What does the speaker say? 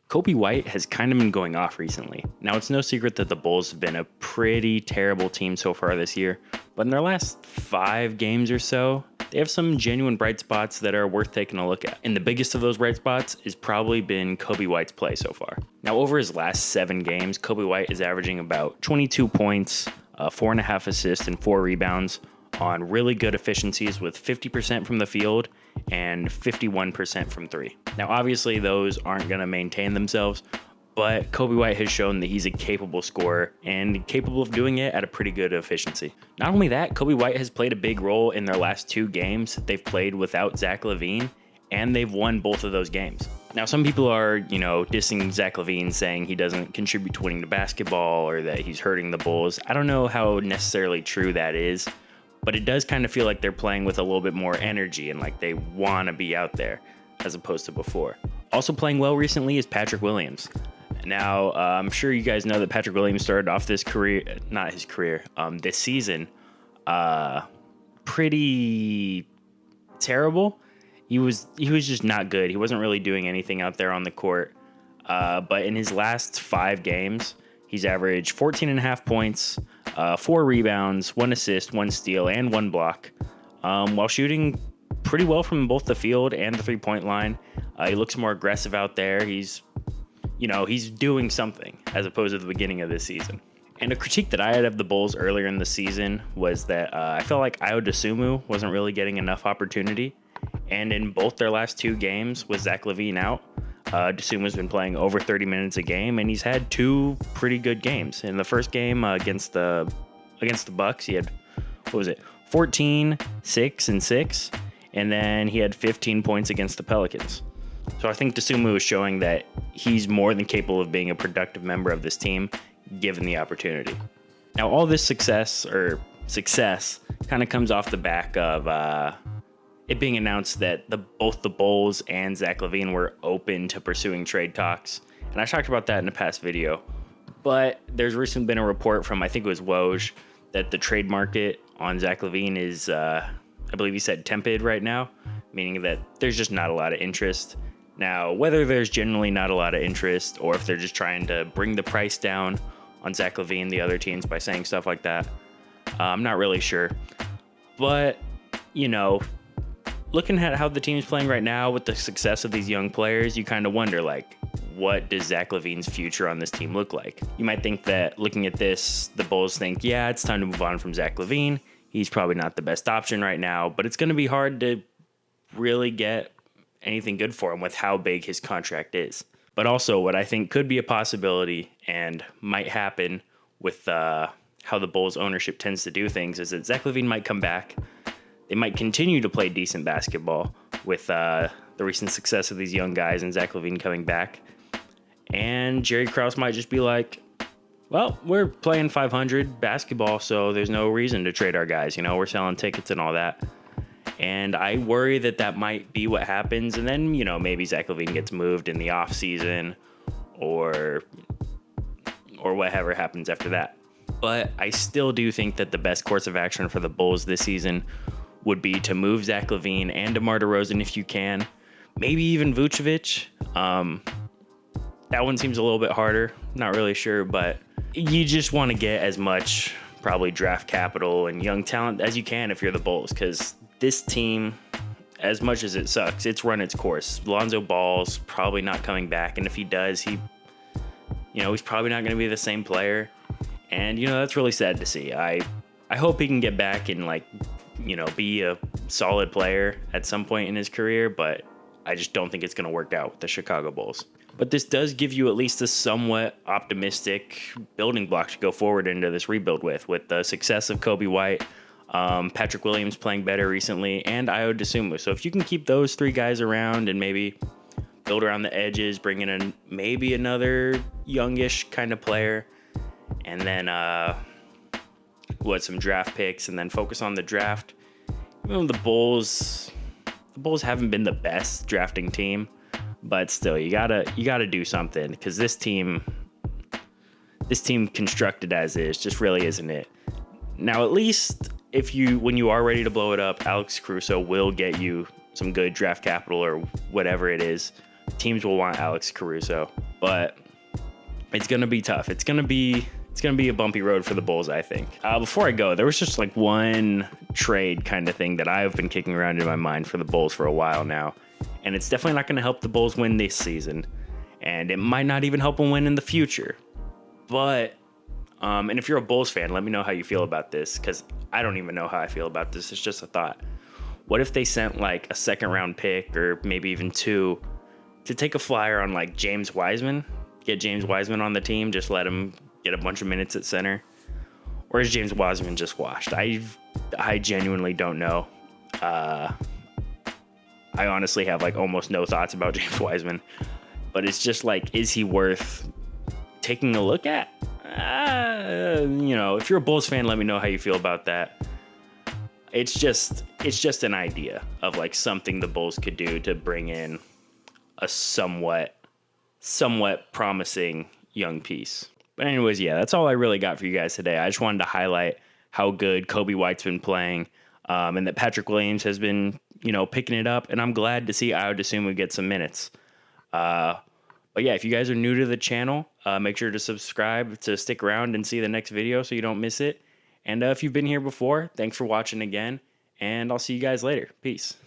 Coby White has kind of been going off recently. Now, it's no secret that the Bulls have been a pretty terrible team so far this year, but in their last 5 games or so, they have some genuine bright spots that are worth taking a look at. And the biggest of those bright spots has probably been Coby White's play so far. Now, over his last 7 games, Coby White is averaging about 22 points, 4.5 assists, and 4 rebounds on really good efficiencies with 50% from the field and 51% from 3. Now, obviously, those aren't going to maintain themselves, but Coby White has shown that he's a capable scorer and capable of doing it at a pretty good efficiency. Not only that, Coby White has played a big role in their last 2 games. They've played without Zach LaVine, and they've won both of those games. Now, some people are, dissing Zach LaVine, saying he doesn't contribute to winning the basketball or that he's hurting the Bulls. I don't know how necessarily true that is, but it does kind of feel like they're playing with a little bit more energy and like they want to be out there as opposed to before. Also playing well recently is Patrick Williams. Now, I'm sure you guys know that Patrick Williams started off this season, pretty terrible. He was just not good. He wasn't really doing anything out there on the court. But in his last 5 games, he's averaged 14.5 points, 4 rebounds, 1 assist, 1 steal, and 1 block, while shooting pretty well from both the field and the 3-point line. He looks more aggressive out there. He's doing something as opposed to the beginning of this season. And a critique that I had of the Bulls earlier in the season was that I felt like Ayo Dosunmu wasn't really getting enough opportunity. And in both their last 2 games with Zach LaVine out, Dosunmu's been playing over 30 minutes a game, and he's had 2 pretty good games. In the first game against the Bucks, he had 14, 6, and 6, and then he had 15 points against the Pelicans. So I think Dosunmu is showing that he's more than capable of being a productive member of this team, given the opportunity. Now, all this success kind of comes off the back of it being announced that both the Bulls and Zach LaVine were open to pursuing trade talks. And I talked about that in a past video. But there's recently been a report from, I think it was Woj, that the trade market on Zach LaVine is, I believe he said, tepid right now, meaning that there's just not a lot of interest. Now, whether there's generally not a lot of interest or if they're just trying to bring the price down on Zach LaVine, the other teams, by saying stuff like that, I'm not really sure. But, looking at how the team's playing right now with the success of these young players, you kind of wonder, what does Zach LaVine's future on this team look like? You might think that looking at this, the Bulls think, yeah, it's time to move on from Zach LaVine. He's probably not the best option right now, but it's going to be hard to really get anything good for him with how big his contract is. But also what I think could be a possibility and might happen with how the Bulls ownership tends to do things is that Zach LaVine might come back. They might continue to play decent basketball with the recent success of these young guys and Zach LaVine coming back. And Jerry Krause might just be like, well, we're playing 500 basketball, so there's no reason to trade our guys. We're selling tickets and all that. And I worry that might be what happens. And then, maybe Zach LaVine gets moved in the off season or whatever happens after that. But I still do think that the best course of action for the Bulls this season would be to move Zach LaVine and DeMar DeRozan if you can. Maybe even Vucevic. That one seems a little bit harder. Not really sure, but you just want to get as much probably draft capital and young talent as you can if you're the Bulls, because this team, as much as it sucks, it's run its course. Lonzo Ball's probably not coming back, and if he does, he's probably not going to be the same player. And, that's really sad to see. I hope he can get back and, be a solid player at some point in his career, but I just don't think it's going to work out with the Chicago Bulls. But this does give you at least a somewhat optimistic building block to go forward into this rebuild with the success of Coby White, Patrick Williams playing better recently, and Ayo Dosunmu. So if you can keep those 3 guys around and maybe build around the edges, bring in maybe another youngish kind of player, and then some draft picks, and then focus on the draft. The Bulls haven't been the best drafting team, but still, you gotta do something, because this team constructed as is just really isn't it. Now, at least when you are ready to blow it up, Alex Caruso will get you some good draft capital or whatever it is. Teams will want Alex Caruso. but it's gonna be tough. It's gonna be a bumpy road for the Bulls, I think. Before I go, there was just like one trade kind of thing that I've been kicking around in my mind for the Bulls for a while now, and it's definitely not gonna help the Bulls win this season, and it might not even help them win in the future. But and if you're a Bulls fan, let me know how you feel about this, because I don't even know how I feel about this. It's just a thought. What if they sent like a second round pick, or maybe even 2, to take a flyer on like James Wiseman? Get James Wiseman on the team, just let him get a bunch of minutes at center? Or is James Wiseman just washed? I genuinely don't know. I honestly have like almost no thoughts about James Wiseman, but it's just like, is he worth taking a look at? If you're a Bulls fan, let me know how you feel about that. It's just an idea of like something the Bulls could do to bring in a somewhat promising young piece. But anyways, yeah, that's all I really got for you guys today. I just wanted to highlight how good Coby White's been playing, and that Patrick Williams has been, picking it up. And I'm glad to see Ayo Dosunmu get some minutes. But yeah, if you guys are new to the channel, make sure to subscribe to stick around and see the next video so you don't miss it. And if you've been here before, thanks for watching again, and I'll see you guys later. Peace.